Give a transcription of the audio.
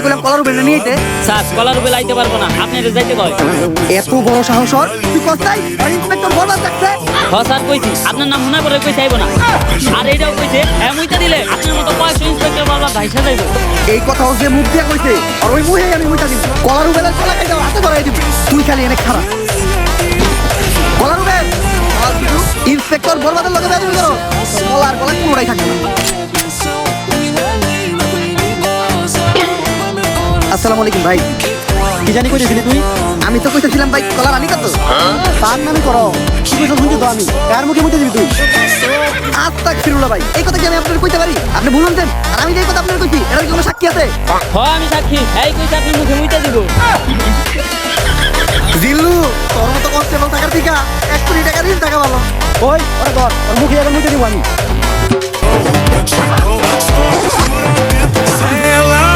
কইলাম কলার উপরে নিয়ে আইতে। স্যার কলার উপরে আইতে পারবো না, আপনি এটা যাইতে কয়। এত বড় সাহস ওর, তুই কস্তাই আর ইন্সপেক্টর বলবার থাকছে। হ্যাঁ স্যার কইছি, আপনার নাম শোনা করে কইছে আইবো না। আর এইটাও কইছে মুইটা দিলে আপনার মতো কয়েকশো ইন্সপেক্টর বারবার ভাইসা যাইব। এই কথাও যে মুখ দিয়ে কইছে আর ওই মুখেই আমি মুইটা দিব। কলার উপরে কলা খাই দাও, হাতে ধরাই দিব। তুই খালি এনে খারাপ কলার উপরে ইন্সপেক্টর বলবাদের লগে বেদবি করো, কলার কলা কোনোটাই থাকবে না। আসসালামু আলাইকুম ভাই। কি জানি কইছিলি তুই? আমি তো কইতেছিলাম ভাই কলার আনি কত? তার নামে করো, কি কইছ শুনছি তো আমি। কার মুখে মুখে দিবি তুই? আস্তাগফিরুল্লাহ ভাই, এই কথা কি আমি আপনাকে কইতে পারি? আপনি ভুল শুনছেন আর আমি যে এই কথা আপনাকে কইছি এটার কি কোনো সাক্ষী আছে? হ্যাঁ আমি সাক্ষী, এই কইছে আপনি মুখে মুইটা দিব। জিল্লু তোর মতো কনস্টেবল থাকার থেকে 1 কোটি টাকা দিন টাকা ভালো। ওই ওরে ধর, ওর মুখে এখন মুখে দিব আমি। Sail out.